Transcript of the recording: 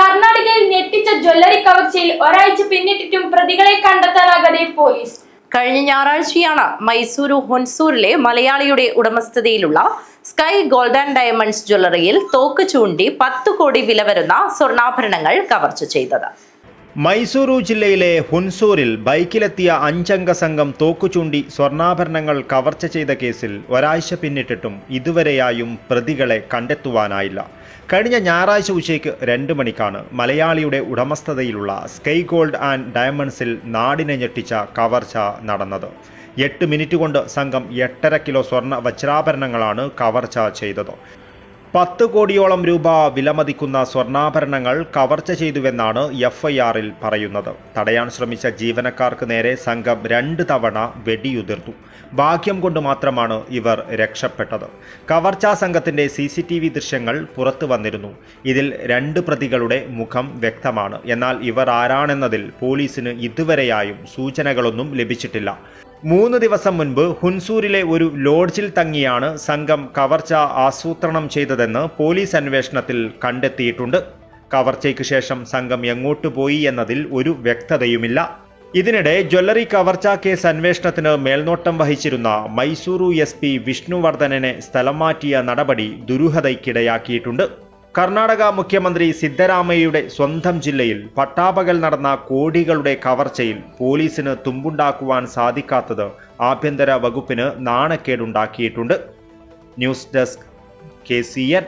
കർണാടകയിൽ ഞെട്ടിച്ച ജ്വല്ലറി കവർച്ചയിൽ ഒരാഴ്ച പിന്നിട്ടിട്ടും പ്രതികളെ കണ്ടെത്താനാകാതെ പോലീസ്. കഴിഞ്ഞ ഞായറാഴ്ചയാണ് മൈസൂരു ഹൊൻസൂരിലെ മലയാളിയുടെ ഉടമസ്ഥതയിലുള്ള സ്കൈ ഗോൾഡ് ആൻഡ് ഡയമണ്ട്സ് ജ്വല്ലറിയിൽ തോക്ക് ചൂണ്ടി 10 കോടി വില വരുന്ന സ്വർണ്ണാഭരണങ്ങൾ കവർച്ച ചെയ്തത്. മൈസൂരു ജില്ലയിലെ ഹുൻസൂരിൽ ബൈക്കിലെത്തിയ 5 അംഗ സംഘം തോക്കുചൂണ്ടി സ്വർണ്ണാഭരണങ്ങൾ കവർച്ച ചെയ്ത കേസിൽ ഒരാഴ്ച പിന്നിട്ടിട്ടും ഇതുവരെയായും പ്രതികളെ കണ്ടെത്തുവാനായില്ല. കഴിഞ്ഞ ഞായറാഴ്ച ഉച്ചയ്ക്ക് 2 മണിക്കാണ് മലയാളിയുടെ ഉടമസ്ഥതയിലുള്ള സ്കൈ ഗോൾഡ് ആൻഡ് ഡയമണ്ട്സിൽ നാടിനെ ഞെട്ടിച്ച കവർച്ച നടന്നത്. 8 മിനിറ്റ് കൊണ്ട് സംഘം 8.5 കിലോ സ്വർണ്ണ വജ്രാഭരണങ്ങളാണ് കവർച്ച ചെയ്തത്. 10 കോടിയോളം രൂപ വിലമതിക്കുന്ന സ്വർണ്ണാഭരണങ്ങൾ കവർച്ച ചെയ്തുവെന്നാണ് FIR-ൽ പറയുന്നത്. തടയാൻ ശ്രമിച്ച ജീവനക്കാർക്ക് നേരെ സംഘം 2 തവണ വെടിയുതിർത്തു. ഭാഗ്യം കൊണ്ട് മാത്രമാണ് ഇവർ രക്ഷപ്പെട്ടത്. കവർച്ചാ സംഘത്തിന്റെ CCTV ദൃശ്യങ്ങൾ പുറത്തു വന്നിരുന്നു. ഇതിൽ 2 പ്രതികളുടെ മുഖം വ്യക്തമാണ്. എന്നാൽ ഇവർ ആരാണെന്നതിൽ പോലീസിന് ഇതുവരെയായും സൂചനകളൊന്നും ലഭിച്ചിട്ടില്ല. 3 ദിവസം മുൻപ് ഹുൻസൂരിലെ ഒരു ലോഡ്ജിൽ തങ്ങിയാണ് സംഘം കവർച്ച ആസൂത്രണം ചെയ്തതെന്ന് പോലീസ് അന്വേഷണത്തിൽ കണ്ടെത്തിയിട്ടുണ്ട്. കവർച്ചയ്ക്ക് ശേഷം സംഘം എങ്ങോട്ട് പോയി എന്നതിൽ ഒരു വ്യക്തതയുമില്ല. ഇതിനിടെ ജ്വല്ലറി കവർച്ചാ കേസ് അന്വേഷണത്തിന് മേൽനോട്ടം വഹിച്ചിരുന്ന മൈസൂരു SP വിഷ്ണുവർദ്ധനനെ സ്ഥലം മാറ്റിയ നടപടി ദുരൂഹതയ്ക്കിടയാക്കിയിട്ടുണ്ട്. കർണാടക മുഖ്യമന്ത്രി സിദ്ധരാമയ്യയുടെ സ്വന്തം ജില്ലയിൽ പട്ടാപകൽ നടന്ന കോടികളുടെ കവർച്ചയിൽ പോലീസിന് തുമ്പുണ്ടാക്കുവാൻ സാധിക്കാത്തത് ആഭ്യന്തര വകുപ്പിന് നാണക്കേടുണ്ടാക്കിയിട്ടുണ്ട്. News desk KCN.